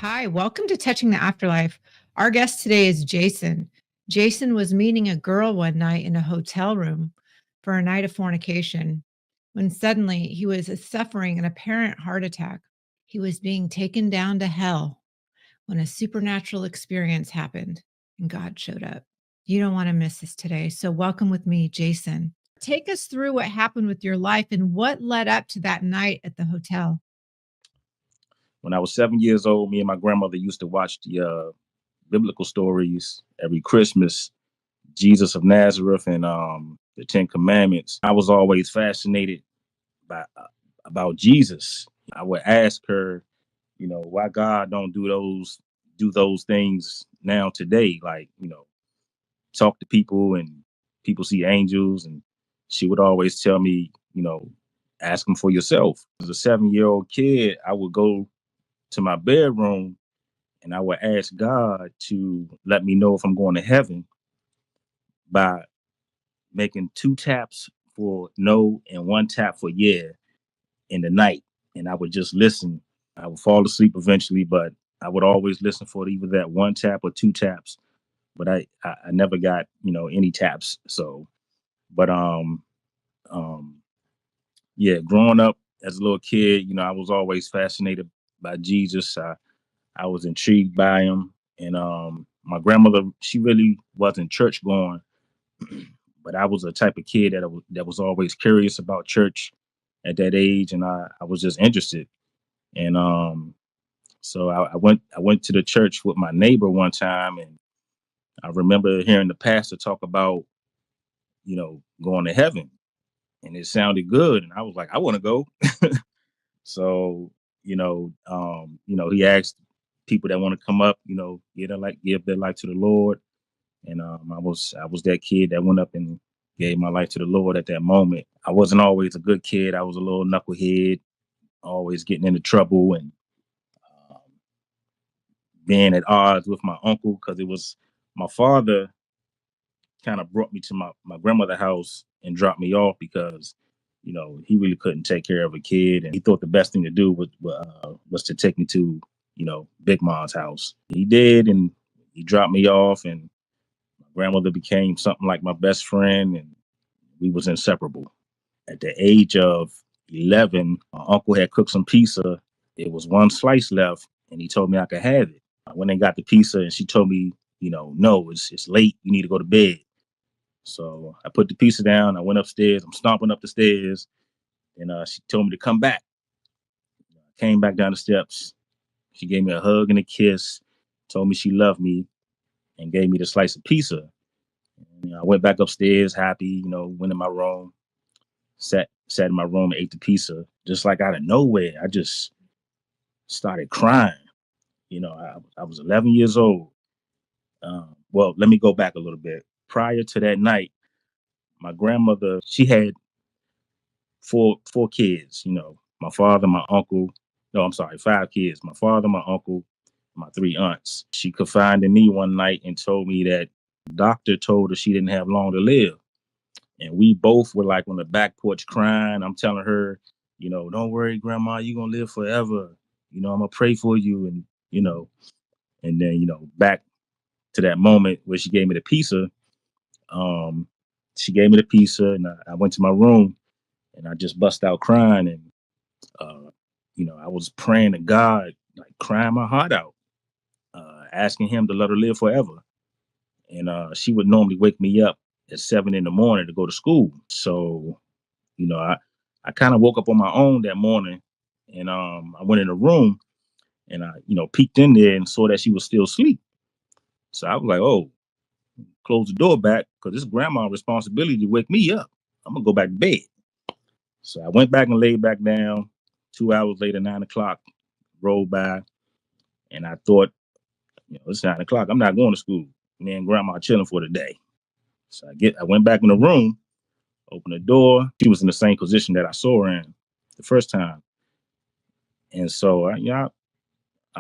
Hi, welcome to Touching the Afterlife. Our guest today is Jason. Jason was meeting a girl one night in a hotel room for a night of fornication when suddenly he was suffering an apparent heart attack. He was being taken down to hell when a supernatural experience happened and God showed up. You don't want to miss this today. So, welcome with me, Jason. Take us through what happened with your life and what led up to that night at the hotel. When I was 7 years old, me and my grandmother used to watch the biblical stories every Christmas, Jesus of Nazareth and the Ten Commandments. I was always fascinated by about Jesus. I would ask her, why God don't do those things now today, like talk to people and people see angels, and she would always tell me, ask them for yourself. As a 7-year-old kid, I would go to my bedroom and I would ask God to let me know if I'm going to heaven by making 2 taps for no and 1 tap for yeah in the night. And I would just listen. I would fall asleep eventually, but I would always listen for either that 1 tap or 2 taps. But I never got, any taps. So, but um, yeah, growing up as a little kid, I was always fascinated by Jesus. I was intrigued by him. And my grandmother, she really wasn't church going, but I was a type of kid that was always curious about church at that age, and I was just interested. And so I went to the church with my neighbor one time, and I remember hearing the pastor talk about going to heaven, and it sounded good, and I was like, I want to go. So he asked people that want to come up, give their life to the Lord. And I was that kid that went up and gave my life to the Lord at that moment. I wasn't always a good kid. I was a little knucklehead, always getting into trouble and um, being at odds with my uncle, because it was my father kind of brought me to my grandmother's house and dropped me off because he really couldn't take care of a kid, and he thought the best thing to do was to take me to Big Mom's house. He did, and he dropped me off, and my grandmother became something like my best friend, and we was inseparable. At the age of 11, my uncle had cooked some pizza. It was one slice left, and he told me I could have it. I went and got the pizza, and she told me, no, it's late. You need to go to bed. So I put the pizza down. I went upstairs. I'm stomping up the stairs, and she told me to come back. I came back down the steps. She gave me a hug and a kiss, told me she loved me, and gave me the slice of pizza. And, I went back upstairs happy, went in my room, sat in my room and ate the pizza. Just like out of nowhere, I just started crying. I was 11 years old. Well, let me go back a little bit. Prior to that night, my grandmother, she had four kids. My father, my uncle. No, I'm sorry, 5 kids. My father, my uncle, my 3 aunts. She confided in me one night and told me that the doctor told her she didn't have long to live. And we both were like on the back porch crying. I'm telling her, don't worry, grandma, you're gonna live forever. I'm gonna pray for you. And then, back to that moment where she gave me the pizza. Um, she gave me the pizza, and I went to my room and I just bust out crying. And I was praying to God, like crying my heart out, asking him to let her live forever. And she would normally wake me up at 7 in the morning to go to school. So, I kind of woke up on my own that morning, and I went in the room and I, peeked in there and saw that she was still asleep. So I was like, oh, close the door back because it's grandma's responsibility to wake me up. I'm gonna go back to bed. So I went back and laid back down. 2 hours later, 9 o'clock rolled by, and I thought, it's 9 o'clock. I'm not going to school. Me and grandma chilling for the day. So I went back in the room, opened the door. She was in the same position that I saw her in the first time. And so I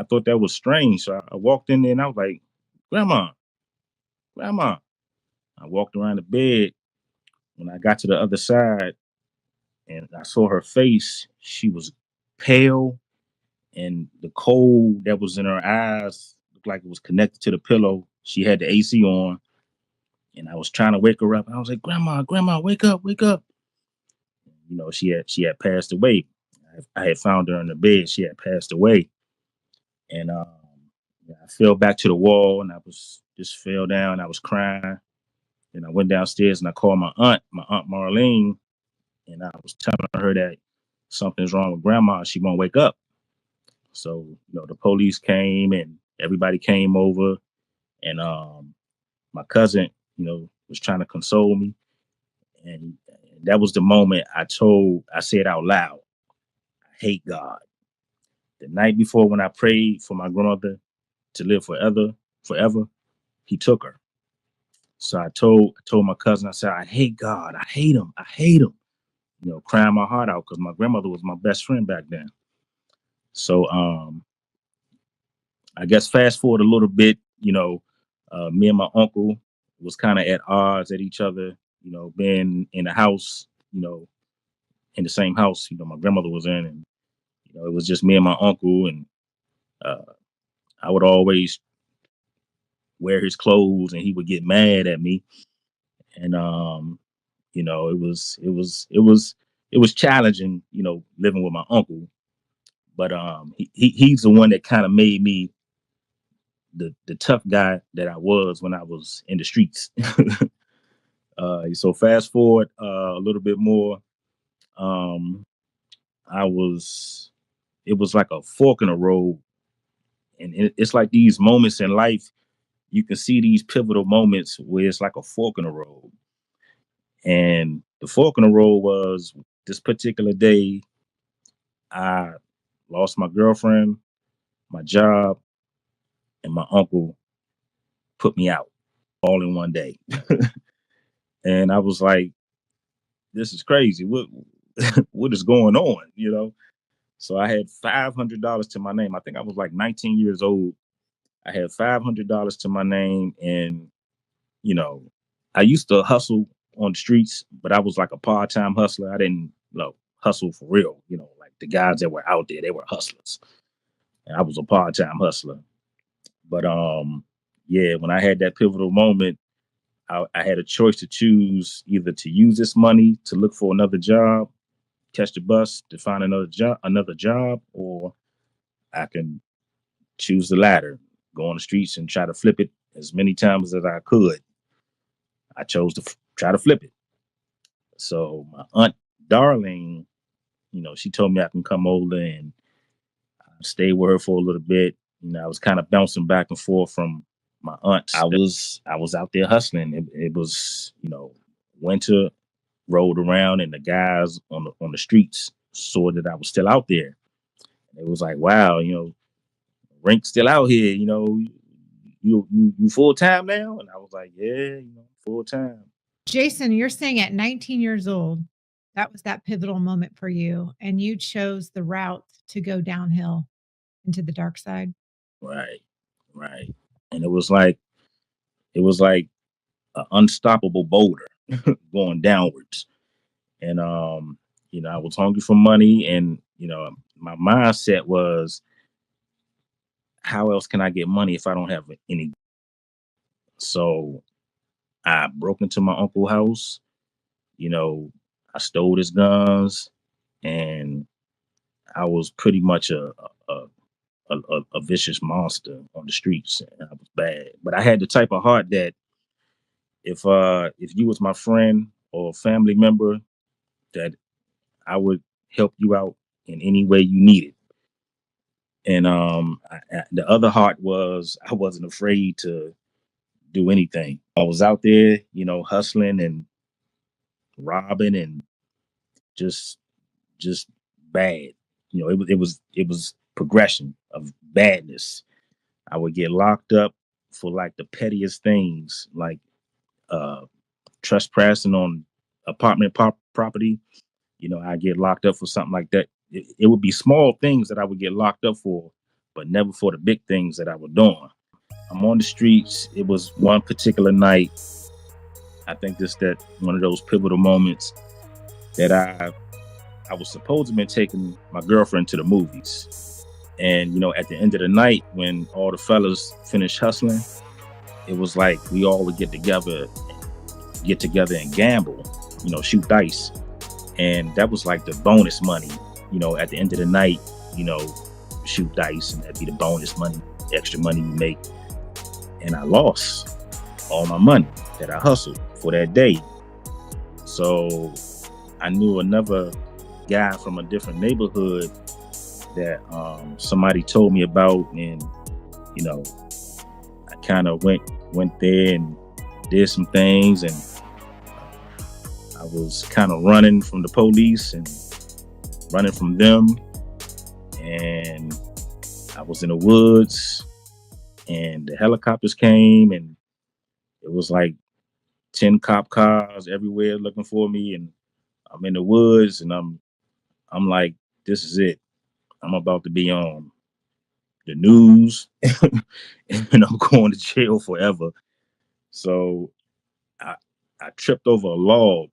thought that was strange. So I walked in there and I was like, Grandma, Grandma. I walked around the bed. When I got to the other side and I saw her face, she was pale and the cold that was in her eyes looked like it was connected to the pillow. She had the AC on, and I was trying to wake her up. I was like, "Grandma, Grandma, wake up, wake up!" She had passed away. I had found her in the bed. She had passed away, and I fell back to the wall, and I was just fell down. I was crying, and I went downstairs and I called my aunt Marlene, and I was telling her that something's wrong with Grandma. She won't wake up. So the police came and everybody came over, and my cousin, was trying to console me, and that was the moment I said out loud, "I hate God." The night before, when I prayed for my grandmother to live forever, he took her. So I told my cousin, I said, "I hate God. I hate him. I hate him." Crying my heart out because my grandmother was my best friend back then. So I guess fast forward a little bit, me and my uncle was kind of at odds at each other, being in the house, in the same house, my grandmother was in, and it was just me and my uncle, and uh, I would always wear his clothes, and he would get mad at me, and it was challenging, living with my uncle, but he's the one that kind of made me the tough guy that I was when I was in the streets. So fast forward a little bit more, um, I was it was like a fork in the road, and it's like these moments in life. You can see these pivotal moments where it's like a fork in the road, and the fork in the road was this particular day. I lost my girlfriend, my job, and my uncle put me out all in one day. And I was like, "This is crazy. What is going on?" So I had $500 to my name. I think I was like 19 years old. I had $500 to my name, and you know, I used to hustle on the streets, but I was like a part-time hustler. I didn't hustle for real. Like the guys that were out there, they were hustlers, and I was a part-time hustler. But yeah, when I had that pivotal moment, I had a choice to choose either to use this money to look for another job, catch the bus to find another job, or I can choose the latter, go on the streets and try to flip it as many times as I could. I chose to try to flip it. So my aunt Darling, she told me I can come over and stay with her for a little bit. I was kind of bouncing back and forth from my aunt. I was out there hustling. It was winter rolled around, and the guys on the streets saw that I was still out there. It was like, wow, Rink's still out here. You full time now, and I was like, yeah, full time. Jason, you're saying at 19 years old, that was that pivotal moment for you, and you chose the route to go downhill into the dark side. Right, right. And it was like an unstoppable boulder going downwards. And I was hungry for money, and my mindset was, how else can I get money if I don't have any? So I broke into my uncle's house. You know, I stole his guns, and I was pretty much a vicious monster on the streets. And I was bad, but I had the type of heart that if you was my friend or family member, that I would help you out in any way you needed. And the other heart was, I wasn't afraid to do anything. I was out there, hustling and robbing and just just bad. It was progression of badness. I would get locked up for like the pettiest things, like uh, trespassing on apartment property. I get locked up for something like that. It would be small things that I would get locked up for, but never for the big things that I was doing. I'm on the streets. It was one particular night. I think this that one of those pivotal moments that I was supposed to be taking my girlfriend to the movies, And at the end of the night, when all the fellas finished hustling, it was like we all would get together and gamble, shoot dice. And that was like the bonus money, at the end of the night, you know, shoot dice, and that'd be the bonus money, extra money you make. And I lost all my money that I hustled for that day. So I knew another guy from a different neighborhood that somebody told me about, and I kind of went there and did some things, and I was kind of running from the police and running from them, and I was in the woods, and the helicopters came, and it was like 10 cop cars everywhere looking for me, and I'm in the woods, and I'm like, this is it. I'm about to be on the news, and I'm going to jail forever. So I I tripped over a log,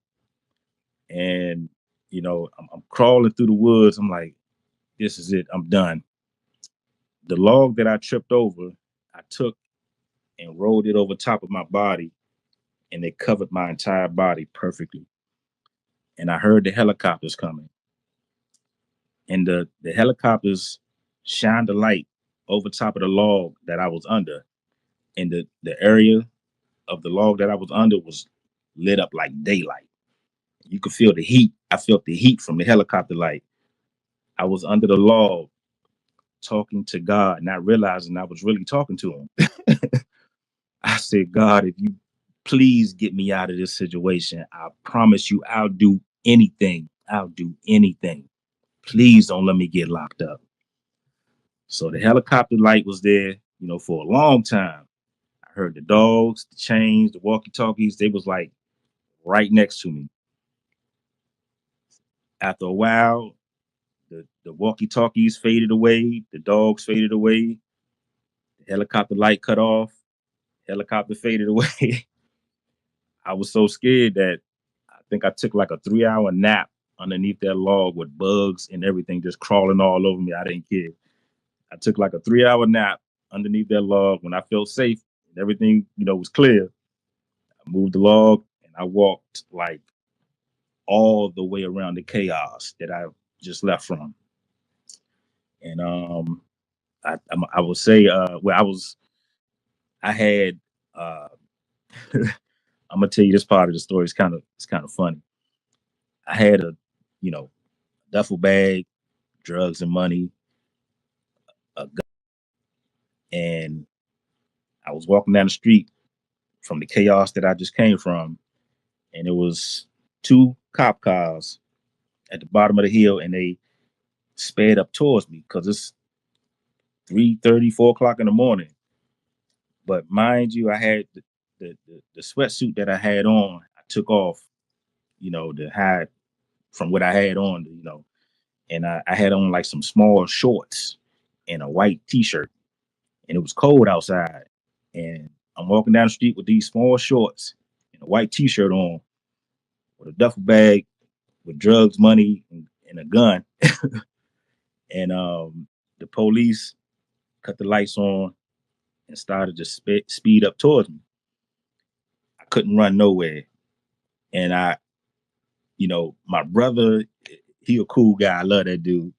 and I'm crawling through the woods. I'm like, this is it. I'm done. The log that I tripped over, I took and rolled it over top of my body, and it covered my entire body perfectly. And I heard the helicopters coming, and the helicopters shined the light over top of the log that I was under, and the area of the log that I was under was lit up like daylight. You could feel the heat. I felt the heat from the helicopter light. I was under the log talking to God, not realizing I was really talking to him. I said, God, if you please get me out of this situation, I promise you I'll do anything. I'll do anything. Please don't let me get locked up. So the helicopter light was there, for a long time. I heard the dogs, the chains, the walkie-talkies. They was like right next to me. After a while, the walkie-talkies faded away, the dogs faded away, the helicopter light cut off, helicopter faded away. I was so scared that I think I took like a 3 hour nap underneath that log with bugs and everything just crawling all over me. I didn't care. I took like a 3 hour nap underneath that log. When I felt safe and everything, was clear, I moved the log and I walked like all the way around the chaos that I just left from. And I would say, I had, I'm gonna tell you this part of the story. It's kind of funny. I had a, you know, duffel bag, drugs and money, a gun, and I was walking down the street from the chaos that I just came from, and it was two cop cars at the bottom of the hill, and they sped up towards me because it's 3:30, 4 o'clock in the morning. But mind you, I had the sweatsuit that I had on. I took off, to hide from what I had on, and I had on like some small shorts and a white t-shirt, and it was cold outside. And I'm walking down the street with these small shorts and a white t-shirt on, with a duffel bag with drugs, money, and a gun. And the police cut the lights on and started to speed up towards me. I couldn't run nowhere. And my brother, he a cool guy. I love that dude.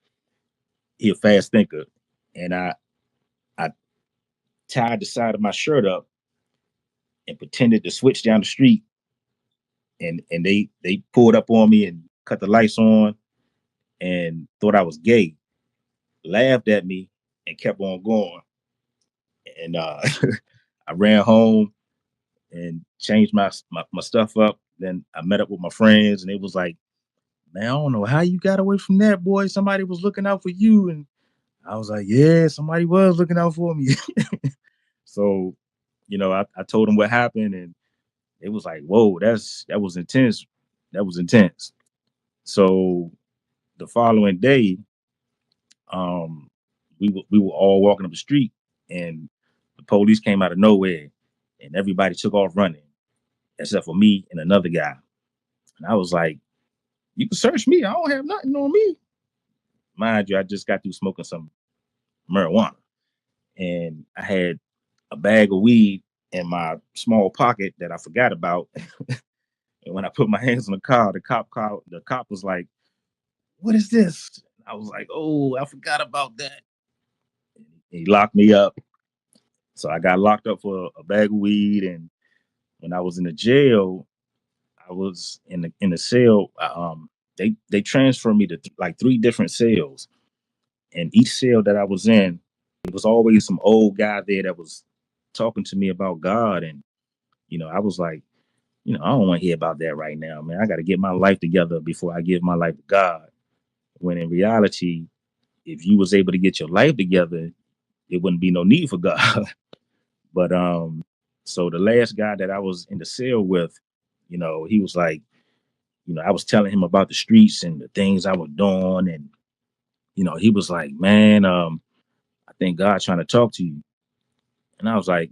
He a fast thinker. And I tied the side of my shirt up and pretended to switch down the street, and they pulled up on me and cut the lights on and thought I was gay, laughed at me, and kept on going. And I ran home and changed my stuff up. Then I met up with my friends, and it was like, man, I don't know how you got away from that, boy. Somebody was looking out for you. And I was like, yeah, somebody was looking out for me. So, I told them what happened, and it was like, whoa, that was intense. That was intense. So the following day, um, we were all walking up the street, and the police came out of nowhere, and everybody took off running except for me and another guy. And I was like, you can search me. I don't have nothing on me. Mind you, I just got through smoking some marijuana. And I had a bag of weed in my small pocket that I forgot about. And when I put my hands on the car, the cop was like, "What is this?" I was like, "Oh, I forgot about that." And he locked me up. So I got locked up for a bag of weed. And when I was in the jail, I was in the cell. They transferred me to like three different cells, and each cell that I was in, it was always some old guy there that was talking to me about God. And I was like, I don't want to hear about that right now, man. I got to get my life together before I give my life to God. When in reality, if you was able to get your life together, it wouldn't be no need for God. But so the last guy that I was in the cell with, he was like, I was telling him about the streets and the things I was doing. And he was like, "Man, I think God's trying to talk to you." And I was like,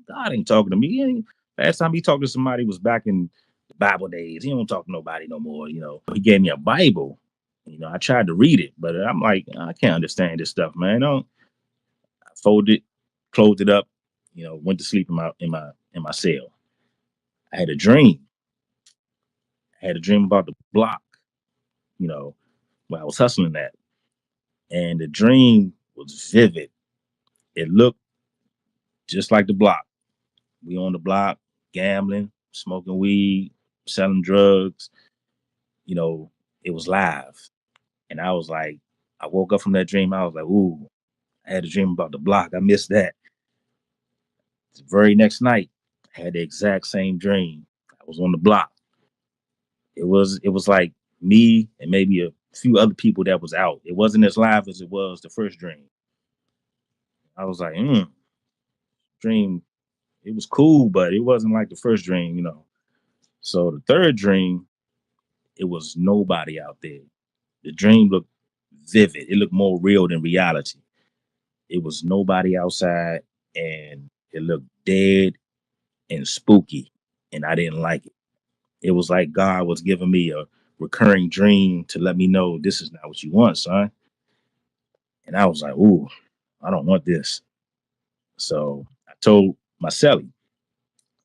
"God ain't talking to me. Last time he talked to somebody was back in the Bible days. He don't talk to nobody no more." He gave me a Bible. I tried to read it, but I'm like, I can't understand this stuff, man. I folded it, closed it up, went to sleep in my cell. I had a dream. I had a dream about the block, you know, where I was hustling at. And the dream was vivid. It looked just like the block. We on the block, gambling, smoking weed, selling drugs. You know, it was live. And I was like, I woke up from that dream. I was like, ooh, I had a dream about the block. I missed that. The very next night, I had the exact same dream. I was on the block. It was like me and maybe a few other people that was out. It wasn't as live as it was the first dream. I was like, dream, it was cool, but it wasn't like the first dream. So the third dream, it was nobody out there. The dream looked vivid. It looked more real than reality. It was nobody outside, and it looked dead and spooky, and I didn't like it. It was like God was giving me a recurring dream to let me know this is not what you want, son. And I was like, ooh, I don't want this. So I told my celly,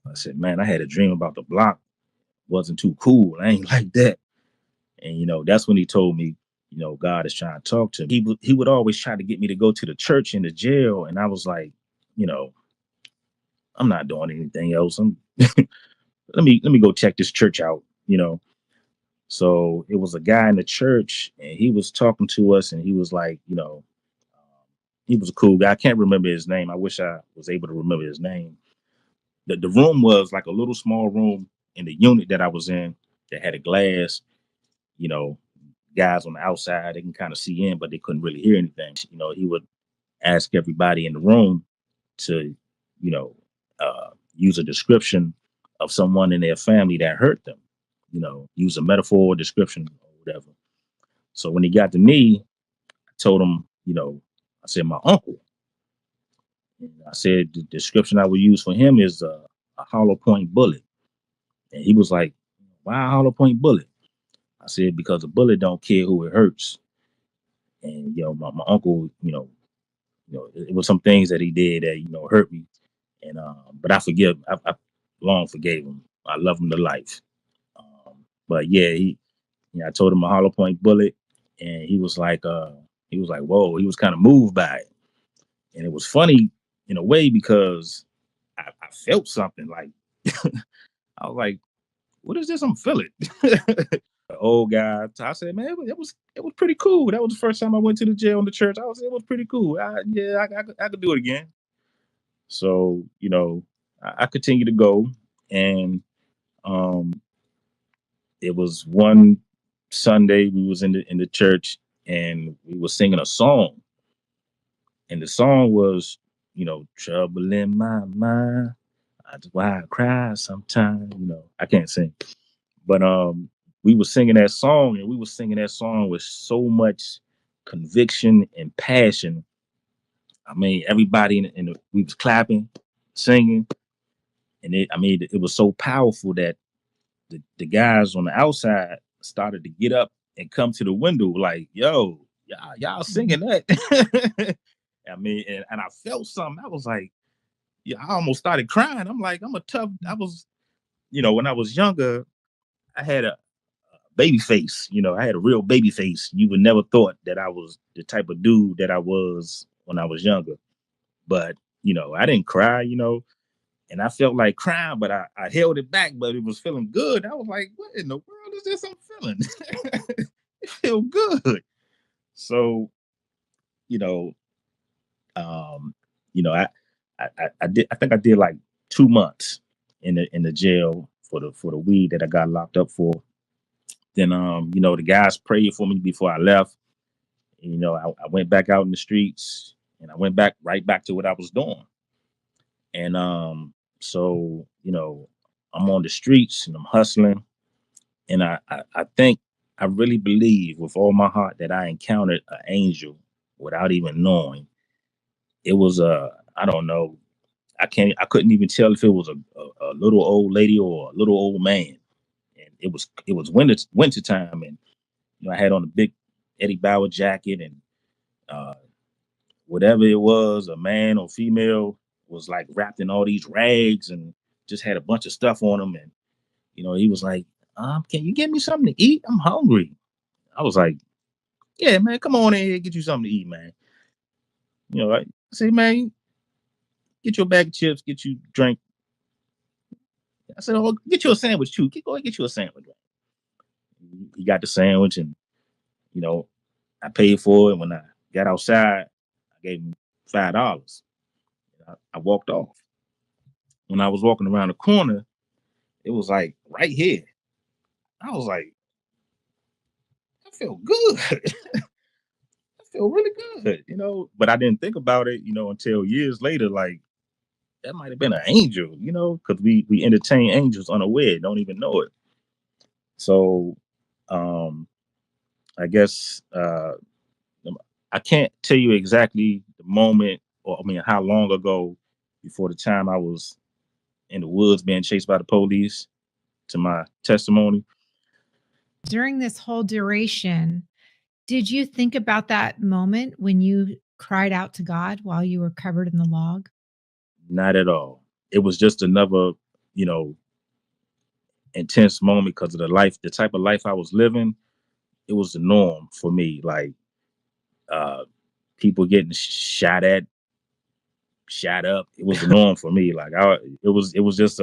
I said, man, I had a dream about the block. Wasn't too cool. I ain't like that. And that's when he told me, God is trying to talk to me. He would always try to get me to go to the church in the jail, and I was like, you know, I'm not doing anything else. Let me go check this church out. So it was a guy in the church, and he was talking to us, and he was like, he was a cool guy. I can't remember his name. I wish I was able to remember his name. The room was like a little small room in the unit that I was in that had a glass. You know, guys on the outside, they can kind of see in, but they couldn't really hear anything. He would ask everybody in the room to, you know, use a description of someone in their family that hurt them. Use a metaphor or description or whatever. So when he got to me, I told him, I said my uncle. And I said the description I would use for him is a hollow point bullet. And he was like, "Why a hollow point bullet?" I said, "Because a bullet don't care who it hurts." And my uncle, it was some things that he did that hurt me, and but I long forgave him. I love him to life. But yeah, I told him a hollow point bullet, and he was like, whoa, he was kind of moved by it, and it was funny in a way because I felt something like I was like, what is this I'm feeling? The old guy, I said, man, it was pretty cool. That was the first time I went to the jail in the church. It was pretty cool. Yeah, I could do it again. So I continued to go, and um, it was one Sunday we was in the church, and we was singing a song, and the song was trouble in my mind. That's why I cry sometimes. I can't sing, but we were singing that song, and we were singing that song with so much conviction and passion. I mean, everybody we was clapping, singing, and it was so powerful that the guys on the outside started to get up and come to the window like, yo. y'all Mhm. singing that. I mean, and I felt something. I was like, yeah, I almost started crying. I'm like, I'm a tough. I was, when I was younger, I had a baby face. I had a real baby face. You would never thought that I was the type of dude that I was when I was younger. But I didn't cry. And I felt like crying, but I held it back. But it was feeling good. I was like, what in the world is this I'm feeling? It feel good. So you know, um, I did. I think I did like 2 months in the jail for the weed that I got locked up for. Then the guys prayed for me before I left. And, I went back out in the streets, and I went back right back to what I was doing. And so I'm on the streets and I'm hustling, and I think I really believe with all my heart that I encountered an angel without even knowing. It was I don't know. I couldn't even tell if it was a little old lady or a little old man. And it was winter time, and I had on a big Eddie Bauer jacket, and uh, whatever it was, a man or female, was like wrapped in all these rags and just had a bunch of stuff on him. And he was like, "Can you get me something to eat? I'm hungry." I was like, "Yeah, man, come on in here, get you something to eat, man." I say, "Man, get your bag of chips, get you drink." I said, "Oh, get you a sandwich too. Go and get you a sandwich." He got the sandwich, and you know, I paid for it. When I got outside, I gave him $5. I walked off. When I was walking around the corner, it was like right here. I was like, I feel good. I feel really good. But I didn't think about it, until years later. Like that might have been an angel, because we entertain angels unaware, don't even know it. So, um, I guess I can't tell you exactly the moment, or I mean, how long ago before the time I was in the woods being chased by the police to my testimony. During this whole duration, did you think about that moment when you cried out to God while you were covered in the log? Not at all. It was just another, you know, intense moment because of the type of life I was living. It was the norm for me. Like uh, people getting shot at, shot up. It was the norm for me. Like it was just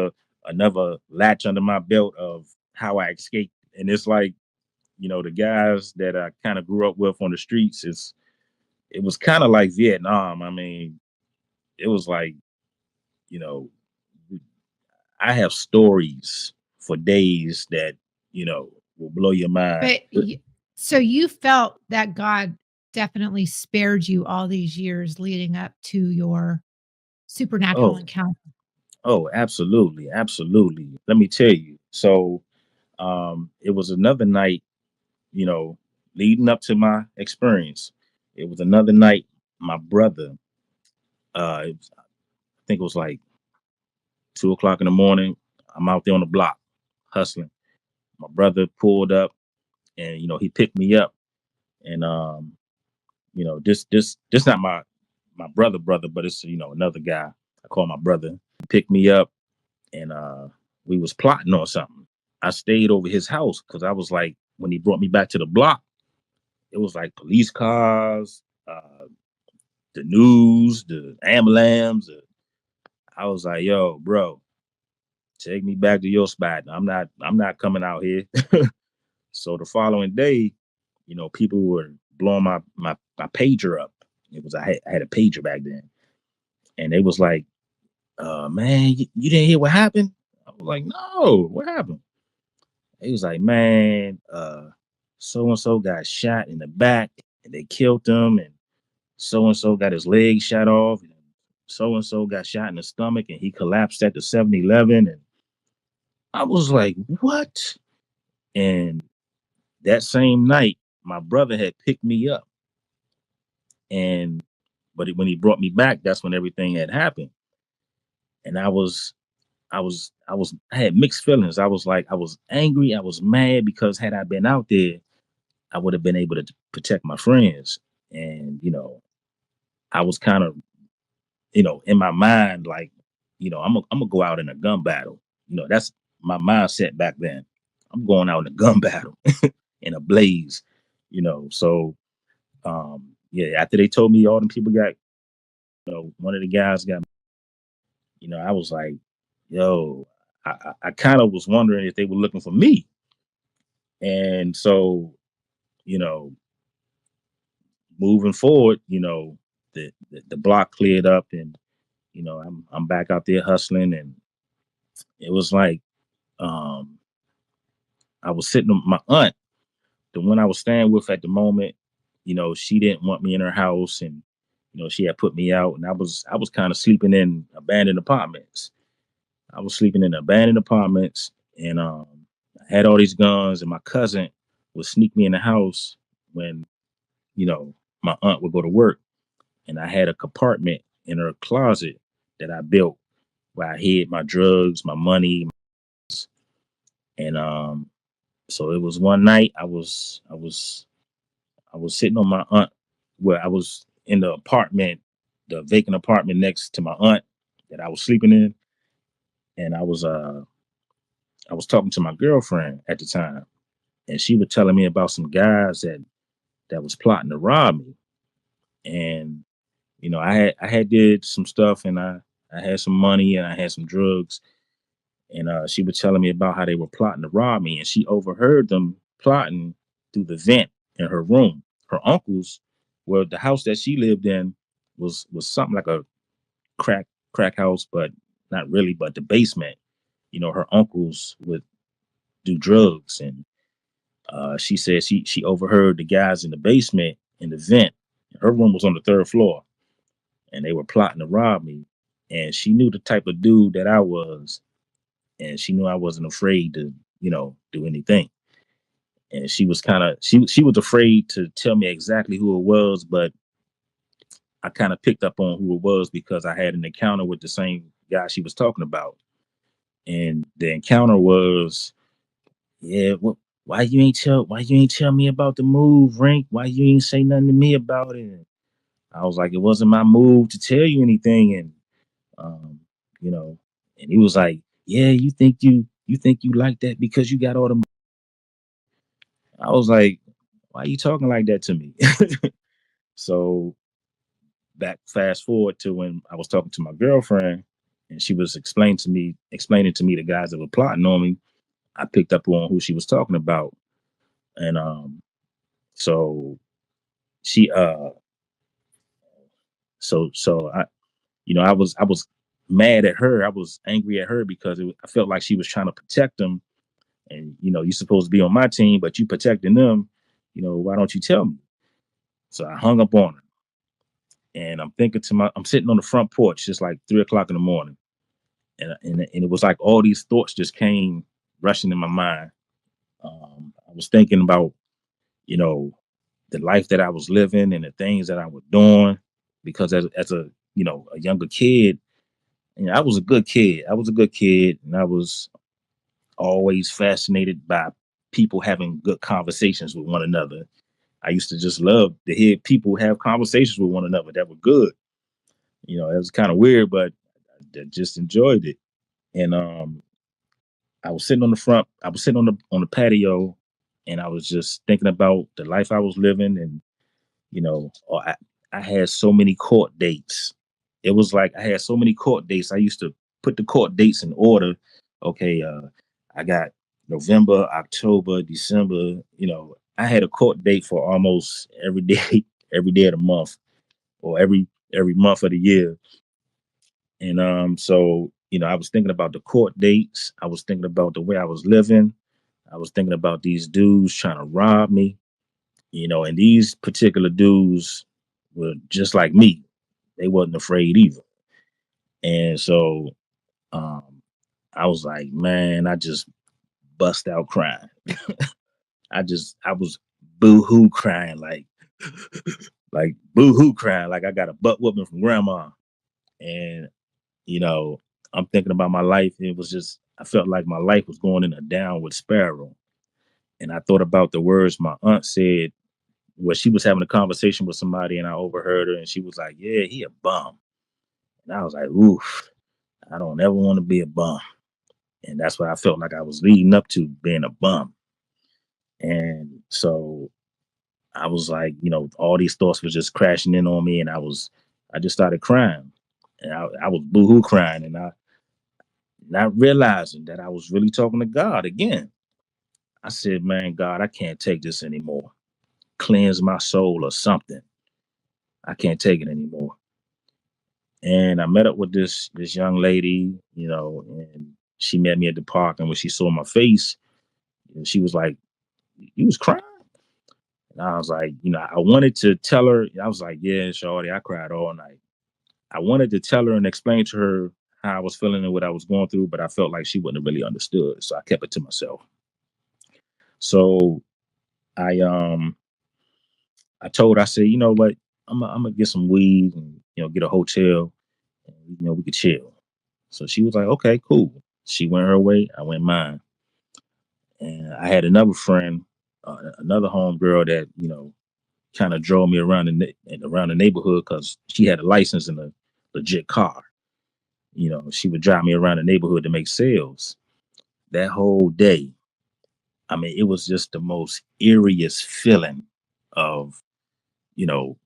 another latch under my belt of how I escaped. And it's like, the guys that I kind of grew up with on the streets. It was kind of like Vietnam. I mean, it was like, you know, I have stories for days that will blow your mind. But so you felt that God definitely spared you all these years leading up to your supernatural Oh, encounter. oh, absolutely, absolutely. Let me tell you. So, it was another night, you know, leading up to my experience. It was another night. My brother, I think it was like 2 o'clock in the morning. I'm out there on the block hustling. My brother pulled up, and he picked me up. And this not my brother, but it's another guy I call my brother. He picked me up, and we was plotting on something. I stayed over his house because I was like, when he brought me back to the block, it was like police cars, the news, the ambulance. I was like, yo, bro, take me back to your spot. I'm not coming out here. So the following day, people were blowing my pager up. I had a pager back then, and they was like, man, you didn't hear what happened? I was like, no, what happened? He was like, man, so and so got shot in the back, and they killed him, and so so got his leg shot off, and so got shot in the stomach, and he collapsed at the 7-Eleven. And I was like, what? And that same night, my brother had picked me up, and when he brought me back, that's when everything had happened. And I had mixed feelings. I was like, I was angry, I was mad because had I been out there, I would have been able to protect my friends. And, I was kind of, in my mind, like, I'm gonna go out in a gun battle. That's my mindset back then. I'm going out in a gun battle in a blaze, So, yeah, after they told me all them people got, one of the guys got, I was like, yo, I kind of was wondering if they were looking for me. And so, you know, moving forward, the block cleared up, and I'm back out there hustling. And it was like, um I was sitting with my aunt, the one I was staying with at the moment. She didn't want me in her house, and she had put me out, and I was kind of sleeping in abandoned apartments. I was sleeping in abandoned apartments, and I had all these guns, and my cousin would sneak me in the house when you know my aunt would go to work, and I had a compartment in her closet that I built where I hid my drugs, my money, and so it was one night I was sitting on my aunt, where I was in the apartment, the vacant apartment next to my aunt that I was sleeping in, and I was talking to my girlfriend at the time, and she was telling me about some guys that was plotting to rob me. And I had did some stuff, and I had some money, and I had some drugs. And she was telling me about how they were plotting to rob me, and she overheard them plotting through the vent in her room. Her uncles, well, the house that she lived in was something like a crack house, but not really. But the basement, her uncles would do drugs, and she said she overheard the guys in the basement in the vent. Her room was on the third floor, and they were plotting to rob me. And she knew the type of dude that I was, and she knew I wasn't afraid to, do anything. And she was kind of she was afraid to tell me exactly who it was, but I kind of picked up on who it was because I had an encounter with the same guy she was talking about. And the encounter was, yeah, why you ain't tell me about the move, Rink? Why you ain't say nothing to me about it? And I was like, it wasn't my move to tell you anything. And um, you know, and he was like, yeah, you think you like that because you got all the. I was like, why are you talking like that to me? So back fast forward to when I was talking to my girlfriend, and she was explaining to me the guys that were plotting on me. I picked up on who she was talking about. And so she so I was mad at her. I was angry at her because I felt like she was trying to protect them. And you're supposed to be on my team, but you protecting them. Why don't you tell me? So I hung up on her, and I'm sitting on the front porch, just like 3 o'clock in the morning, and it was like all these thoughts just came rushing in my mind. I was thinking about you know the life that I was living and the things that I was doing, because as a younger kid, I was a good kid. I was a good kid, and I was always fascinated by people having good conversations with one another. I used to just love to hear people have conversations with one another that were good. It was kind of weird, but I just enjoyed it. And I was sitting on the patio, and I was just thinking about the life I was living. And I had so many court dates. It was like I had so many court dates. I used to put the court dates in order. Okay, I got November, October, December. I had a court date for almost every day, every day of the month, or every month of the year. And so I was thinking about the court dates. I was thinking about the way I was living. I was thinking about these dudes trying to rob me. And these particular dudes were just like me. They wasn't afraid either. And so um, I was like, man, I just bust out crying. I was boo-hoo crying, like boo-hoo crying, like I got a butt whooping from grandma. And you know, I'm thinking about my life. It was just, I felt like my life was going in a downward spiral. And I thought about the words my aunt said where she was having a conversation with somebody and I overheard her and she was like, "Yeah, he a bum." And I was like, "Oof, I don't ever want to be a bum." And that's what I felt like I was leading up to, being a bum. And so I was like, all these thoughts was just crashing in on me, and I just started crying, and I was boohoo crying, and I not realizing that I was really talking to God again. I said, "Man, God, I can't take this anymore. Cleanse my soul or something. I can't take it anymore." And I met up with this young lady, and she met me at the park, and when she saw my face, she was like, "You was crying?" And I was like, I wanted to tell her. I was like, "Yeah, shorty, I cried all night." I wanted to tell her and explain to her how I was feeling and what I was going through, but I felt like she wouldn't have really understood, so I kept it to myself. So I um I told her, I said, "You know what, I'm gonna get some weed and get a hotel, and we could chill." So she was like, "Okay, cool." She went her way, I went mine, and I had another friend, another homegirl that kind of drove me around around the neighborhood because she had a license and a legit car. She would drive me around the neighborhood to make sales. That whole day, I mean, it was just the most eeriest feeling of, you know,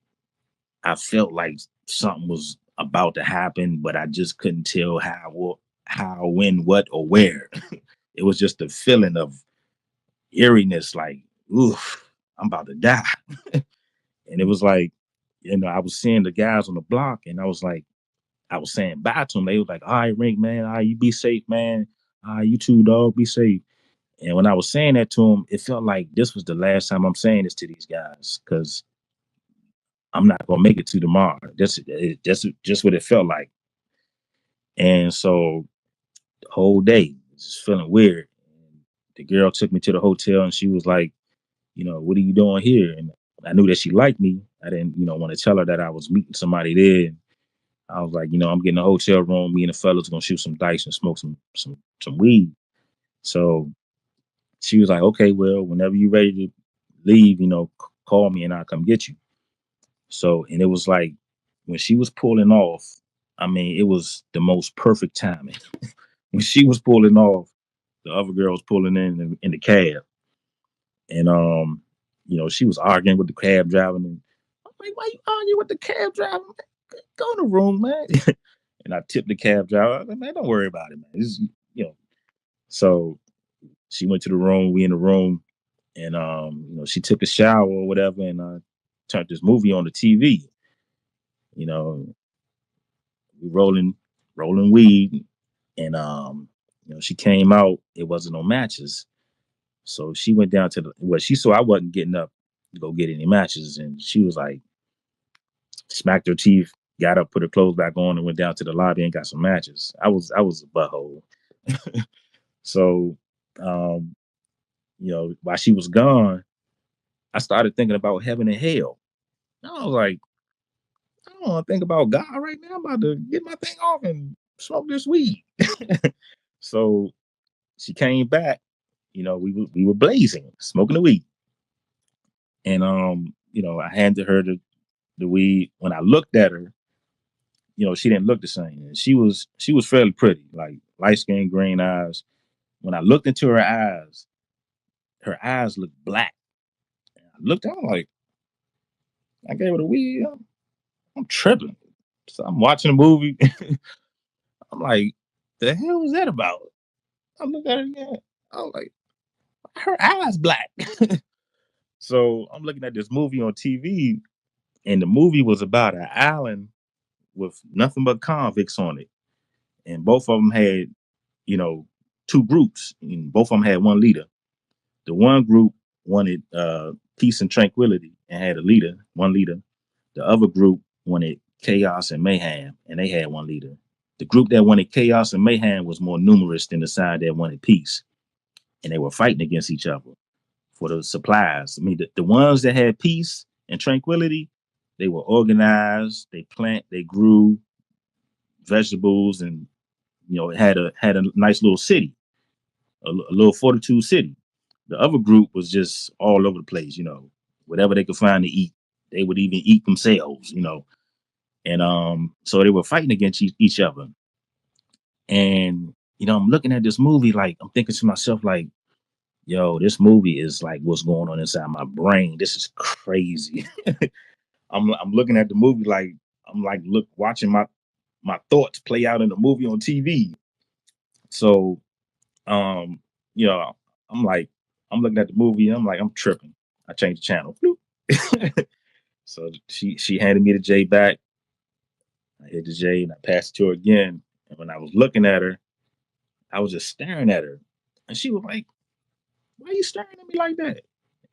I felt like something was about to happen, but I just couldn't tell how, when, what, or where. It was just a feeling of eeriness, like, oof, I'm about to die. And it was like, I was seeing the guys on the block, and I was saying bye to them. They was like, "All right, Rink, man, all right, you be safe, man. All right, you too, dog, be safe." And when I was saying that to him, it felt like this was the last time I'm saying this to these guys because I'm not gonna make it to tomorrow. That's just what it felt like. And so the whole day, just feeling weird. And the girl took me to the hotel, and she was like, "What are you doing here?" And I knew that she liked me. I didn't, want to tell her that I was meeting somebody there. I was like, I'm getting a hotel room. Me and the fellas gonna shoot some dice and smoke some weed. So she was like, "Okay, well, whenever you're ready to leave, call me and I'll come get you." So, and it was like when she was pulling off, I mean, it was the most perfect timing. When she was pulling off, the other girl was pulling in the cab, and she was arguing with the cab driver. And I'm like, "Why you arguing with the cab driver? Go in the room, man." And I tipped the cab driver. I was like, "Man, don't worry about it, man. You know." So she went to the room. We in the room, and she took a shower or whatever, and turned this movie on the TV. You know, we rolling weed, and she came out. It wasn't no matches, so she went down to the well. She saw I wasn't getting up to go get any matches, and she was like, smacked her teeth, got up, put her clothes back on, and went down to the lobby and got some matches. I was a butthole. So, um, while she was gone, I started thinking about heaven and hell. I was like, I don't want to think about God right now. I'm about to get my thing off and smoke this weed. So she came back. We were blazing, smoking the weed, and I handed her the weed. When I looked at her, she didn't look the same. And she was fairly pretty, like light skin, green eyes. When I looked into her eyes looked black. And I looked out like I gave her the weed. I'm tripping. So I'm watching a movie. I'm like, the hell was that about? I looked at her again. I was like, her eyes black. So I'm looking at this movie on TV, and the movie was about an island with nothing but convicts on it. And both of them had, you know, two groups, and both of them had one leader. The one group wanted peace and tranquility and had a leader, one leader. The other group wanted chaos and mayhem, and they had one leader. The group that wanted chaos and mayhem was more numerous than the side that wanted peace, and they were fighting against each other for the supplies. I mean, the ones that had peace and tranquility, they were organized. They grew vegetables, and it had a nice little city, a little fortitude city. The other group was just all over the place, whatever they could find to eat. They would even eat themselves. And so they were fighting against each other. And I'm looking at this movie, like I'm thinking to myself, like, yo, this movie is like what's going on inside my brain. This is crazy. I'm looking at the movie like I'm like watching my thoughts play out in the movie on TV. So um, you know, I'm like, I'm looking at the movie and I'm like, I'm tripping. I changed the channel. So she handed me the J back. I hit the J and I passed it to her again. And when I was looking at her, I was just staring at her. And she was like, why are you staring at me like that?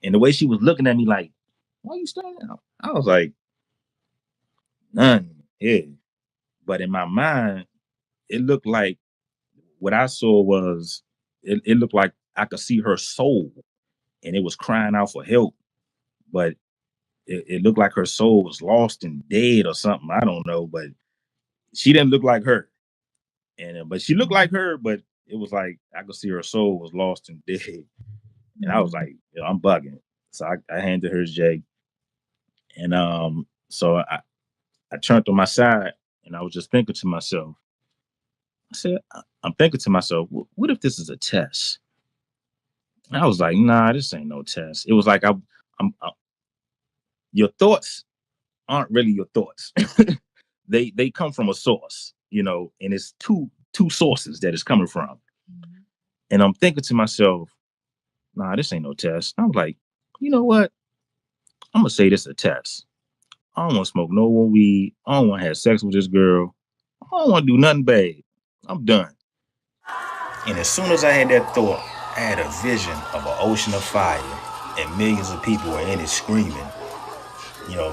And the way she was looking at me like, why are you staring at me? I was like, none. Yeah. But in my mind, it looked like what I saw was it looked like I could see her soul and it was crying out for help. But it looked like her soul was lost and dead or something. I don't know, but she didn't look like her. And but she looked like her, but it was like I could see her soul was lost and dead. And I was Mhm. like, I'm bugging. So I handed her Jay, and so I turned on my side, and I was just thinking to myself. I said, I'm thinking to myself, what if this is a test? And I was like, nah, this ain't no test. It was like your thoughts aren't really your thoughts. They come from a source, and it's two sources that it's coming from. Mhm. And I'm thinking to myself, nah, this ain't no test. I was like, you know what? I'm gonna say this a test. I don't want to smoke no more weed. I don't want to have sex with this girl. I don't want to do nothing bad. I'm done. And as soon as I had that thought, I had a vision of an ocean of fire and millions of people were in it screaming.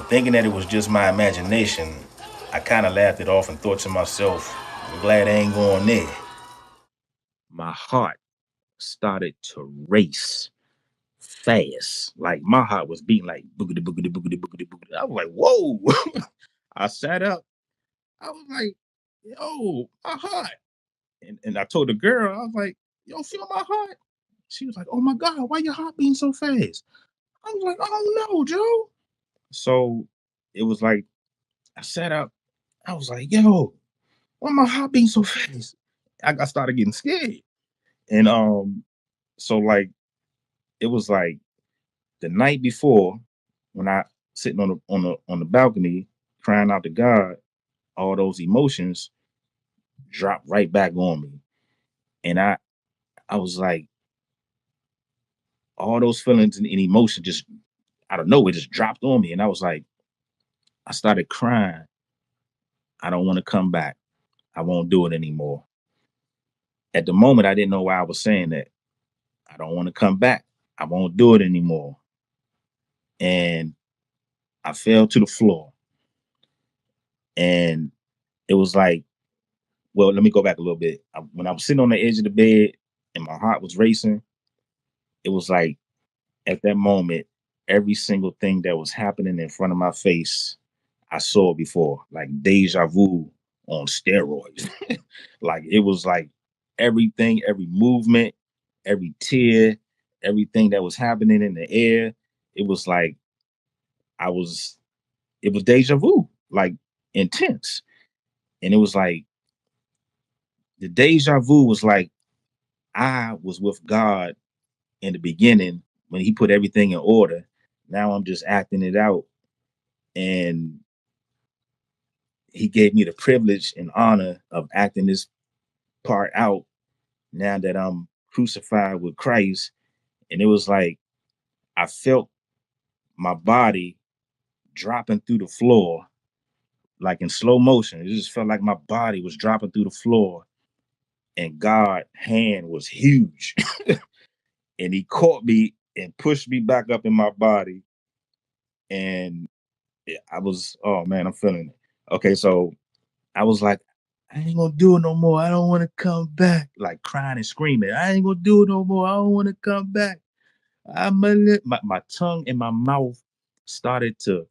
Thinking that it was just my imagination, I kind of laughed it off and thought to myself, I'm glad I ain't going there. My heart started to race fast. Like my heart was beating like boogity boogity boogity boogity boogity. I was like, whoa. I sat up. I was like, yo, my heart. And I told the girl, I was like, yo, feel my heart. She was like, oh my God, why your heart beating so fast? I was like, I don't know, Joe. So it was like, I sat up. I was like, yo, why my heart beating so fast? I started getting scared. And so like it was like the night before when I sitting on the balcony crying out to God, all those emotions dropped right back on me. And I was like, all those feelings and emotion just out of nowhere just dropped on me. And I was like, I started crying. I don't want to come back. I won't do it anymore. At the moment, I didn't know why I was saying that. I don't want to come back. I won't do it anymore. And I fell to the floor. And it was like, well, let me go back a little bit. When I was sitting on the edge of the bed and my heart was racing, it was like at that moment, every single thing that was happening in front of my face, I saw before, like deja vu on steroids. Like it was like everything, every movement, every tear, everything that was happening in the air. It was like I was, it was deja vu, like intense. And it was like the deja vu was like I was with God in the beginning when He put everything in order. Now I'm just acting it out. And He gave me the privilege and honor of acting this part out now that I'm crucified with Christ. And it was like I felt my body dropping through the floor, like in slow motion. It just felt like my body was dropping through the floor, and God's hand was huge. And He caught me and pushed me back up in my body. And I was, oh man, I'm feeling it. Okay, so I was like, I ain't gonna do it no more. I don't want to come back. Like crying and screaming. I ain't gonna do it no more. I don't want to come back. My tongue and my mouth started to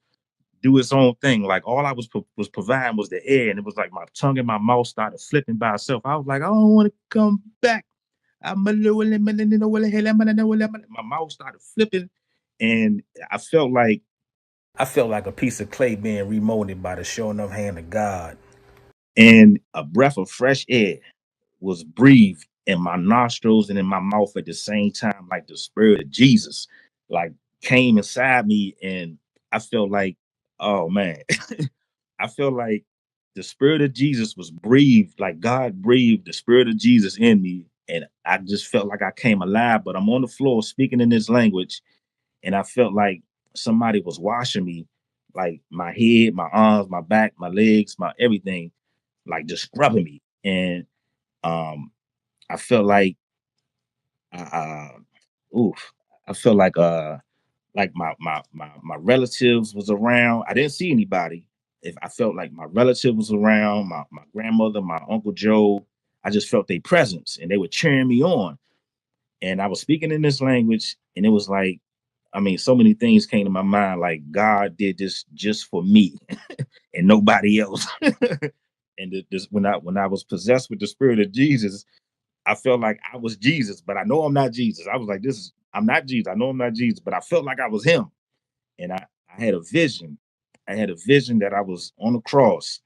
do its own thing. Like all I was providing was the air, and it was like my tongue and my mouth started flipping by itself. I was like, I don't want to come back. My mouth started flipping, and I felt like a piece of clay being remolded by the sure enough hand of God. And a breath of fresh air was breathed in my nostrils and in my mouth at the same time, like the spirit of Jesus, like came inside me, and I felt like, oh man, I felt like the spirit of Jesus was breathed, like God breathed the spirit of Jesus in me, and I just felt like I came alive. But I'm on the floor speaking in this language, and I felt like somebody was washing me, like my head, my arms, my back, my legs, my everything, like just scrubbing me. And um, I felt oof, I felt like my relatives was around. I didn't see anybody. If I felt like my relative was around, my grandmother, my uncle Joe, I just felt their presence, and they were cheering me on. And I was speaking in this language, and it was like, I mean, so many things came to my mind, like God did this just for me and nobody else. And this, when I was possessed with the spirit of Jesus, I felt like I was Jesus, but I know I'm not Jesus. I was like, I'm not Jesus. I know I'm not Jesus, but I felt like I was him. And I had a vision. I had a vision that I was on the cross,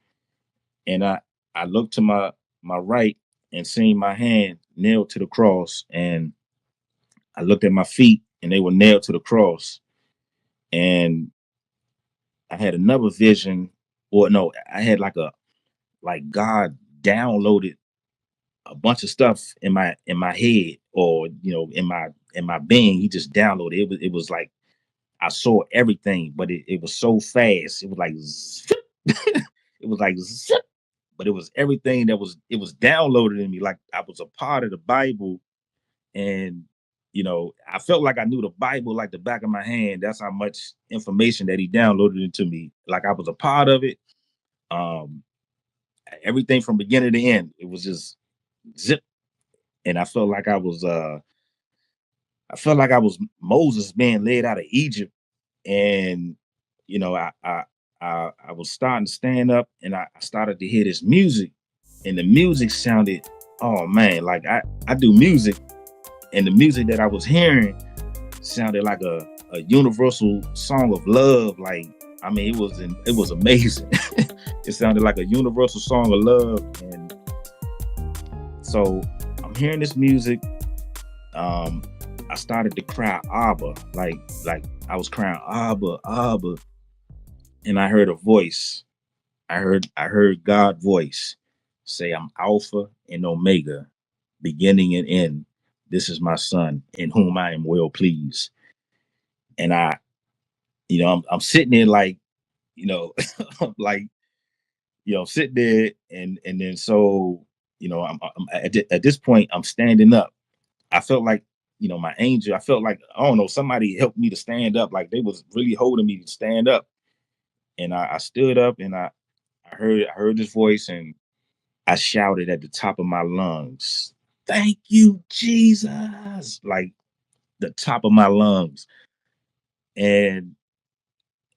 and I looked to my right and seen my hand nailed to the cross, and I looked at my feet and they were nailed to the cross. And I had another vision, or no, I had like God downloaded a bunch of stuff in my head, or in my being. He just downloaded it. Was like I saw everything, but it was so fast. It was like zip. It was like zip, but it was everything it was downloaded in me, like I was a part of the Bible. And I felt like I knew the Bible like the back of my hand. That's how much information that he downloaded into me, like I was a part of it. um Everything from beginning to end, it was just zip. And I felt like I was Moses being led out of Egypt. And you know i i I was starting to stand up, and I started to hear this music, and the music sounded, oh man, like I do music, and the music that I was hearing sounded like a universal song of love. Like, I mean, it was amazing. It sounded like a universal song of love. And so I'm hearing this music. um I started to cry Abba, like I was crying Abba, Abba. And I heard a voice. I heard God voice say, I'm Alpha and Omega, beginning and end. This is my son in whom I am well pleased. And I'm sitting there like, like, I'm sitting there, and then so, I'm at this point, I'm standing up. I felt like, my angel, I felt like, I don't know, somebody helped me to stand up. Like they was really holding me to stand up. And I stood up, and I heard this voice, and I shouted at the top of my lungs, thank you, Jesus. Like the top of my lungs. And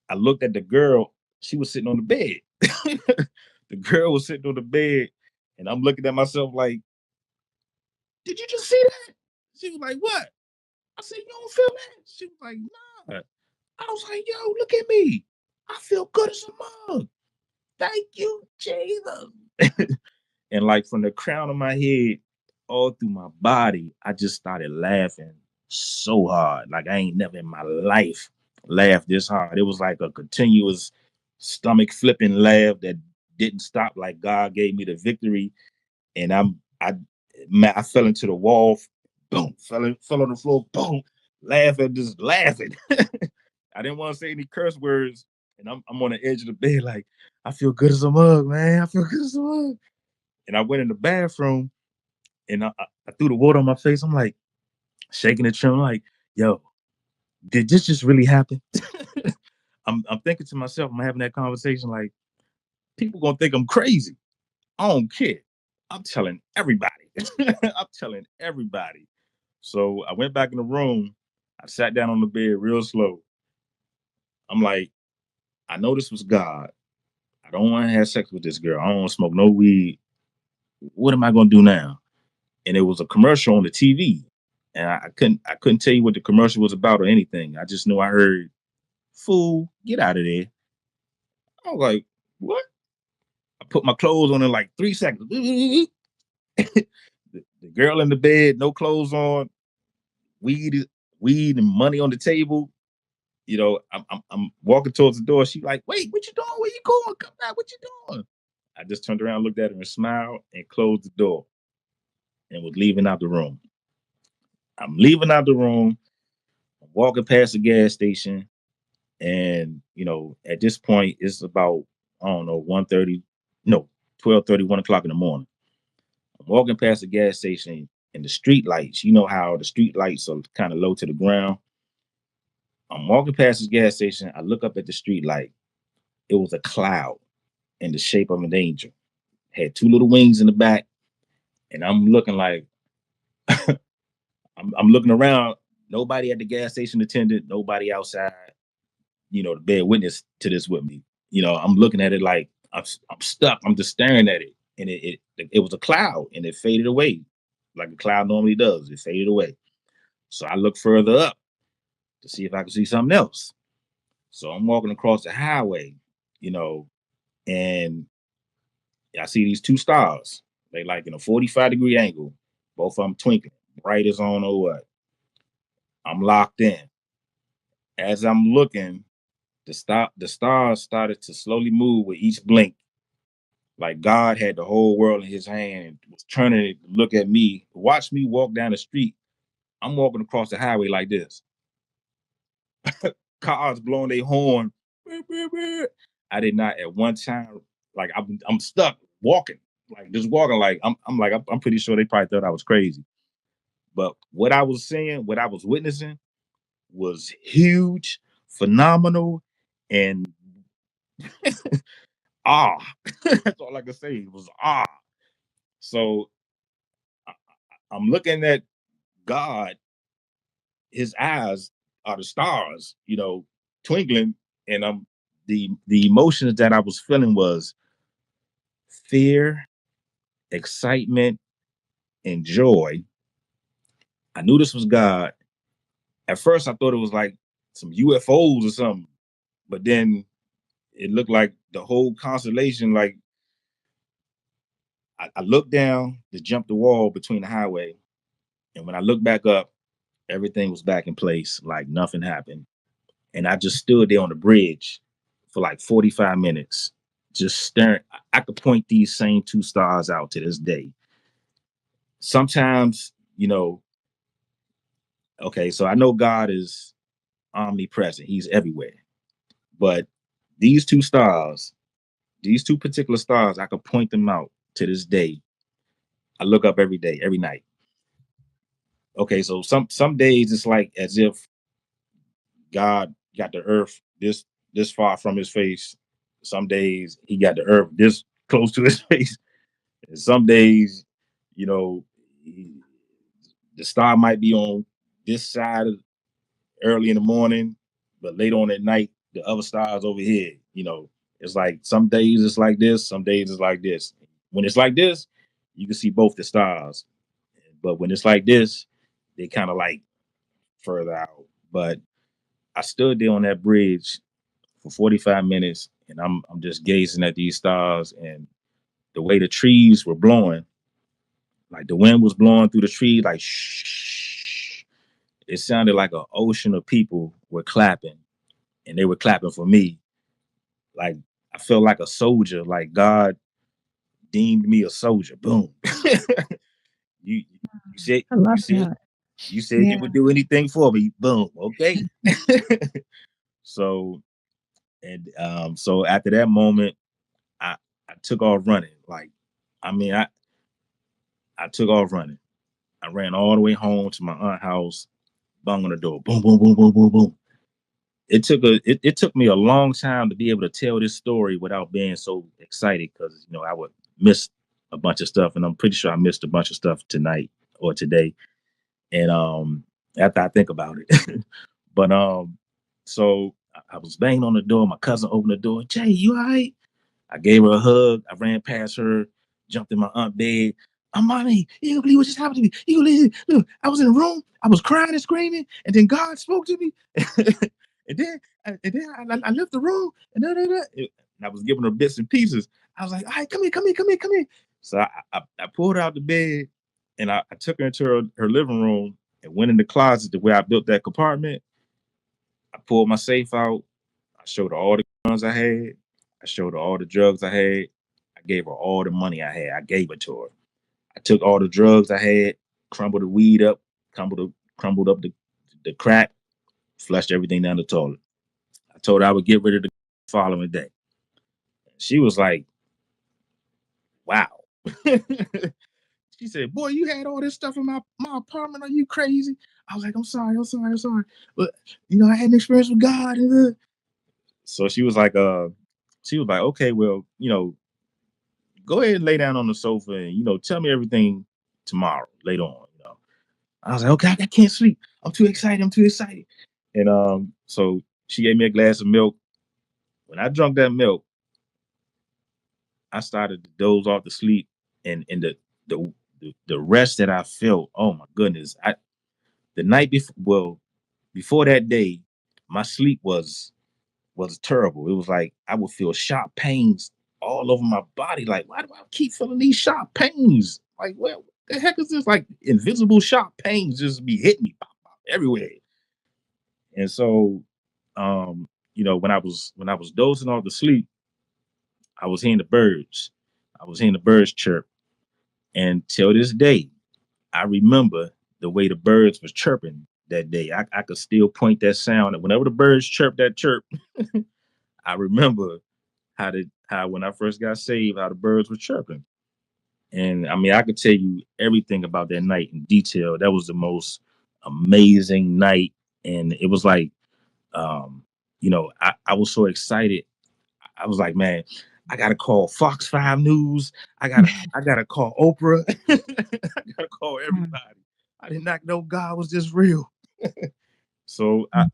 I looked at the girl. She was sitting on the bed. The girl was sitting on the bed, and I'm looking at myself like, did you just see that? She was like, what? I said, you don't feel that? She was like, nah. I was like, yo, look at me. I feel good as a mug. Thank you, Jesus. And like from the crown of my head all through my body, I just started laughing so hard. Like I ain't never in my life laughed this hard. It was like a continuous stomach flipping laugh that didn't stop. Like God gave me the victory, and I fell into the wall, boom, fell on the floor, boom, laughing, just laughing. I didn't want to say any curse words, and I'm on the edge of the bed, like I feel good as a mug, man. I feel good as a mug. And I went in the bathroom, and I threw the water on my face. I'm like shaking the trim, like, yo, did this just really happen? I'm thinking to myself, I'm having that conversation, like, people gonna think I'm crazy. I don't care. I'm telling everybody. I'm telling everybody. So I went back in the room. I sat down on the bed real slow. I'm like, I know this was God. I don't want to have sex with this girl. I don't want to smoke no weed. What am I gonna do now? and it was a commercial on the TV, and I couldn't tell you what the commercial was about or anything. I just knew I heard, "Fool, get out of there." I was like, "What?" I put my clothes on in like 3 seconds. The girl in the bed, no clothes on, weed, weed and money on the table. I'm walking towards the door. She like, "Wait, what you doing? Where you going? Come back. What you doing?" I just turned around, looked at her, and smiled, and closed the door, and was leaving out the room. I'm leaving out the room. I'm walking past the gas station, and at this point, it's about, I don't know, 1:30, no, 12:30, 1 o'clock in the morning. I'm walking past the gas station, and the street lights. You know how the street lights are kind of low to the ground. I'm walking past this gas station. I look up at the street light. It was a cloud in the shape of an angel. Had two little wings in the back, and I'm looking like, I'm looking around. Nobody at the gas station attendant. Nobody outside. To bear witness to this with me. I'm looking at it like I'm stuck. I'm just staring at it, and it was a cloud, and it faded away, like a cloud normally does. It faded away. So I looked further up to see if I could see something else. So I'm walking across the highway, you know, and I see these two stars. They like in a 45-degree angle, both of them twinkling, bright as on or what. I'm locked in. As I'm looking, the stars started to slowly move with each blink. Like God had the whole world in his hand and was turning it to look at me, watch me walk down the street. I'm walking across the highway like this. Cars blowing their horn. I did not at one time, like I'm stuck walking, like just walking, like I'm pretty sure they probably thought I was crazy. But what I was seeing, what I was witnessing was huge, phenomenal, and ah. That's all I can say. It was ah. So I, I'm looking at God, his eyes are the stars, twinkling, and the emotions that I was feeling was fear, excitement, and joy. I knew this was God. At first, I thought it was like some UFOs or something, but then it looked like the whole constellation. Like I looked down to jump the wall between the highway, and when I looked back up, everything was back in place, like nothing happened. And I just stood there on the bridge for like 45 minutes, just staring. I could point these same two stars out to this day. Sometimes, okay, so I know God is omnipresent, he's everywhere. But these two stars, these two particular stars, I could point them out to this day. I look up every day, every night. Okay, so some days it's like as if God got the earth this far from his face. Some days he got the earth this close to his face. And some days, you know, the star might be on this side early in the morning, but later on at night, the other stars over here. It's like some days it's like this, some days it's like this. When it's like this, you can see both the stars. But when it's like this, they kind of like further out. But I stood there on that bridge for 45 minutes, and I'm just gazing at these stars and the way the trees were blowing, like the wind was blowing through the trees, like shh. It sounded like an ocean of people were clapping, and they were clapping for me. Like I felt like a soldier, like God deemed me a soldier. Boom. you you said I you love said that. you said you Yeah. would do anything for me. Boom. Okay. So so after that moment, I I took off running. Like I mean, I took off running. I ran all the way home to my aunt's house, bang on the door, boom, boom, boom, boom, boom, boom. It took me a long time to be able to tell this story without being so excited because I would miss a bunch of stuff, and I'm pretty sure I missed a bunch of stuff tonight or today. And after I think about it, but so I was banging on the door. My cousin opened the door. Jay, you all right? I gave her a hug. I ran past her, jumped in my aunt bed. Amani, you ain't gonna believe what just happened to me. You gonna believe, look, I was in a room, I was crying and screaming, and then God spoke to me. And then I left the room, and I was giving her bits and pieces. I was like, all right, come here, come here, come here, come here. So I pulled her out the bed, and I took her into her living room and went in the closet to where I built that compartment. I pulled my safe out. I showed her all the guns I had. I showed her all the drugs I had. I gave her all the money I had. I gave it to her. I took all the drugs I had, crumbled the weed up, crumbled up the crack, flushed everything down the toilet. I told her I would get rid of the following day. She was like, wow. She said, boy, you had all this stuff in my apartment. Are you crazy? I was like, I'm sorry, I'm sorry, I'm sorry. But I had an experience with God. So she was like, okay, well, go ahead and lay down on the sofa and tell me everything tomorrow, later on. I was like, okay, I can't sleep. I'm too excited. I'm too excited. And so she gave me a glass of milk. When I drank that milk, I started to doze off to sleep, and the rest that I felt, oh my goodness, the night before, well, before that day, my sleep was terrible. It was like I would feel sharp pains all over my body. Like, why do I keep feeling these sharp pains? Like, well, what the heck is this? Like invisible sharp pains just be hitting me pop, pop, everywhere. And so, when I was dozing off to sleep, I was hearing the birds. I was hearing the birds chirp. And till this day, I remember the way the birds was chirping that day. I could still point that sound. And whenever the birds chirp that chirp, I remember how when I first got saved, how the birds were chirping. And I mean, I could tell you everything about that night in detail. That was the most amazing night. And it was like, I was so excited. I was like, man, I gotta call Fox 5 News. I gotta call Oprah. I gotta call everybody. I did not know God was this real. So I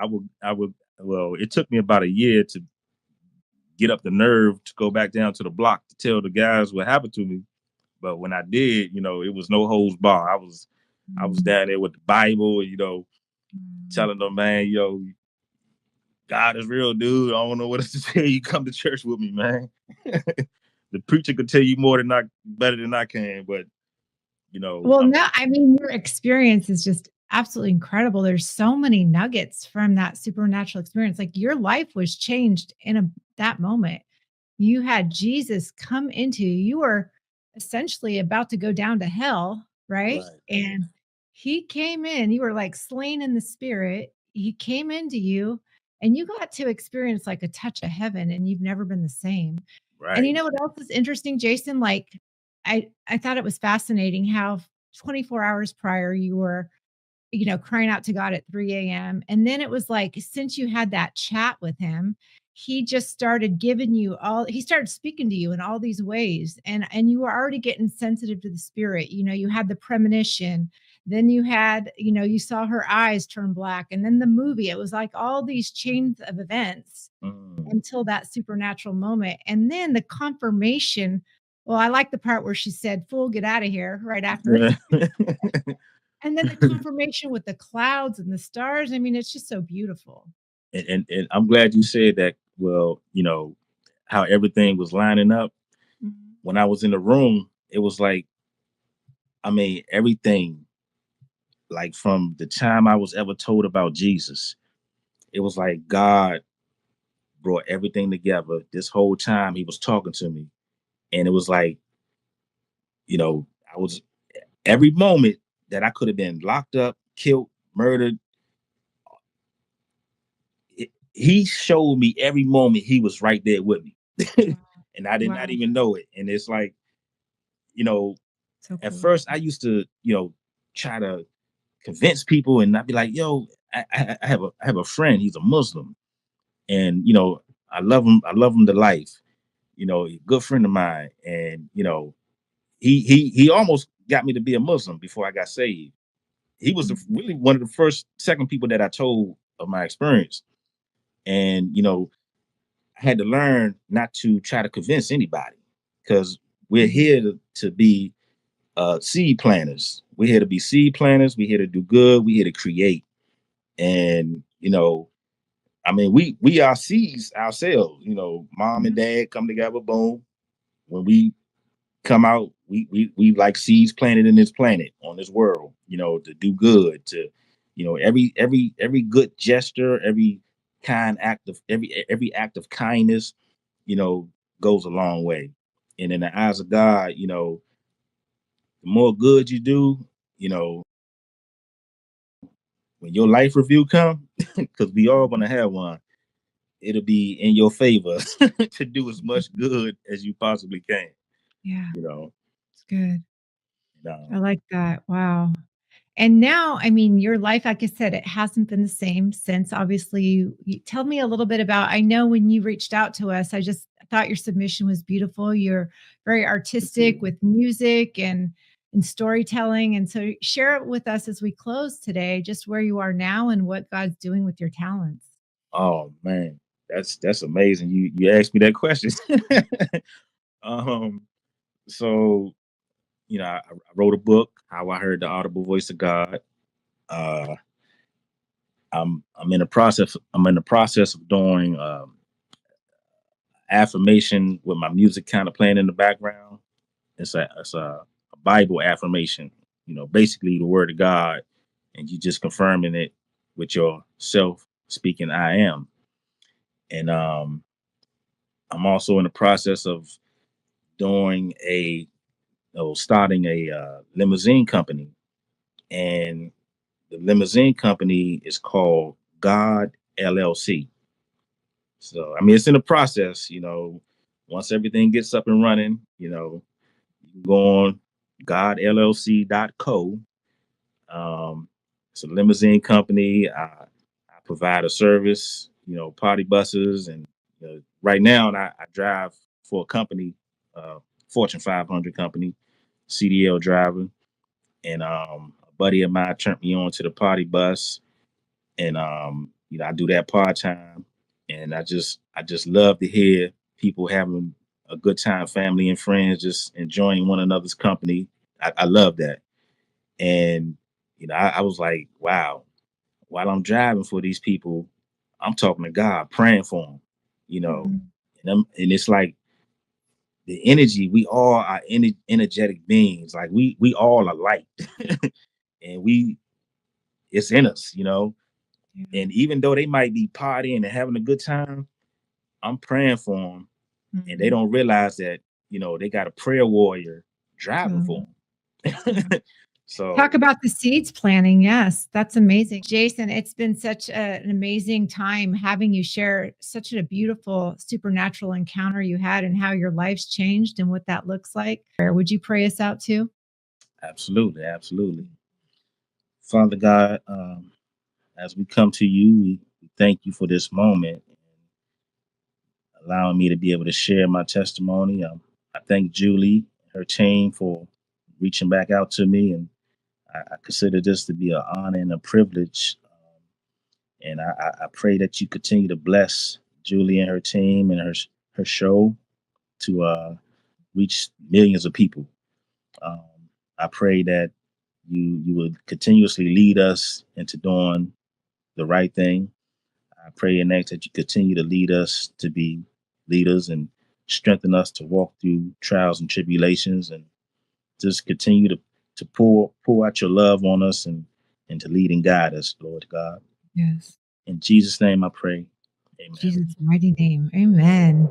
would well, it took me about a year to get up the nerve to go back down to the block to tell the guys what happened to me. But when I did, it was no holds bar. I was down there with the Bible, telling them, man, God is real, dude. I don't know what else to tell you. Come to church with me, man. The preacher could tell you more than I better than I can, but Well, no, I mean, your experience is just absolutely incredible. There's so many nuggets from that supernatural experience. Like your life was changed in that moment. You had Jesus come into you. You were essentially about to go down to hell, right? right, And he came in. You were like slain in the spirit. He came into you and you got to experience like a touch of heaven and you've never been the same. And you right. know what else is interesting, Jason? Like I thought it was fascinating how 24 hours prior you were, crying out to God at 3 a.m. And then it was like, since you had that chat with him, he just started giving you he started speaking to you in all these ways. And you were already getting sensitive to the spirit. You had the premonition. Then you had, you saw her eyes turn black. And then the movie, it was like all these chains of events Mm. until that supernatural moment. And then the confirmation. Well, I like the part where she said, "Fool, get out of here," right after. Yeah. And then the confirmation with the clouds and the stars. I mean, it's just so beautiful. And I'm glad you said that. Well, how everything was lining up. Mhm. When I was in the room, it was like, I mean, everything, like from the time I was ever told about Jesus, it was like God brought everything together. This whole time he was talking to me. And it was like, I was every moment that I could have been locked up, killed, murdered. He showed me every moment he was right there with me. Wow. And I did not Wow. even know it. And it's like, you know, So at cool. first I used to, try to convince people and I'd be like, yo, I have a friend, he's a Muslim. And I love him to life. A good friend of mine. And he almost got me to be a Muslim before I got saved. He was Mhm. really one of the second people that I told of my experience. And I had to learn not to try to convince anybody because we're Mhm. here to be. seed planters. We're here to be seed planters. We're here to do good. We're here to create. And I mean, we are seeds ourselves. Mom and Yeah. dad come together. Boom. When we come out, we like seeds planted in this planet, on this world. To do good. To every good gesture, every kind act of every act of kindness, you know, goes a long way. And in the eyes of God, the more good you do, you know, when your life review come, because we all gonna have one, it'll be in your favor to do as much good as you possibly can. Yeah, You know, it's good. I um, like that. Wow. And now, I mean, your life, like I said, it hasn't been the same since. Obviously, you tell me a little bit about. I know when you reached out to us, I just thought your submission was beautiful. You're very thank you. artistic with music and storytelling. And so share it with us as we close today, just where you are now and what God's doing with your talents. Oh man, that's amazing. You asked me that question. um, so I wrote a book, How I Heard the Audible Voice of God. Uh, I'm in the process. I'm in the process of doing affirmation with my music kind of playing in the background. It's a Bible affirmation. Basically the word of God, and you just confirming it with yourself speaking I am. And I'm also in the process of doing starting a limousine company, and the limousine company is called God LLC. So I mean, it's in the process. Once everything gets up and running, you can go on godllc.co. It's a limousine company. I provide a service, party buses, and right now, I drive for a company, Fortune 500 company, CDL driver, and a buddy of mine turned me on to the party bus, and I do that part time, and I just love to hear people having a good time, family and friends, just enjoying one another's company. I love that, and I was like, wow. While I'm driving for these people, I'm talking to God, praying for them, you know, Mhm. and it's like the energy. We all are energetic beings. Like we all are light, and it's in us. Yeah. And even though they might be partying and having a good time, I'm praying for them, and they Mhm. don't realize that they got a prayer warrior driving Totally. for them. Yeah. Talk So about the seeds planting. Yes, that's amazing. Jason, it's been such an amazing time having you share such a beautiful supernatural encounter you had and how your life's changed and what that looks like. Would you pray us out too? absolutely, absolutely, Father God, as we come to you, we thank you for this moment, allowing me to be able to share my testimony. I thank Julie, her team, for reaching back out to me, and I consider this to be an honor and a privilege. And I pray that you continue to bless Julie and her team and her show to reach millions of people. Um, I pray that you would continuously lead us into doing the right thing. I pray and ask that you continue to lead us to be leaders and strengthen us to walk through trials and tribulations, and just continue to pour out your love on us, and to lead and guide us, Lord God. Yes. In Jesus' name I pray. In Amen. Jesus' mighty name. Amen.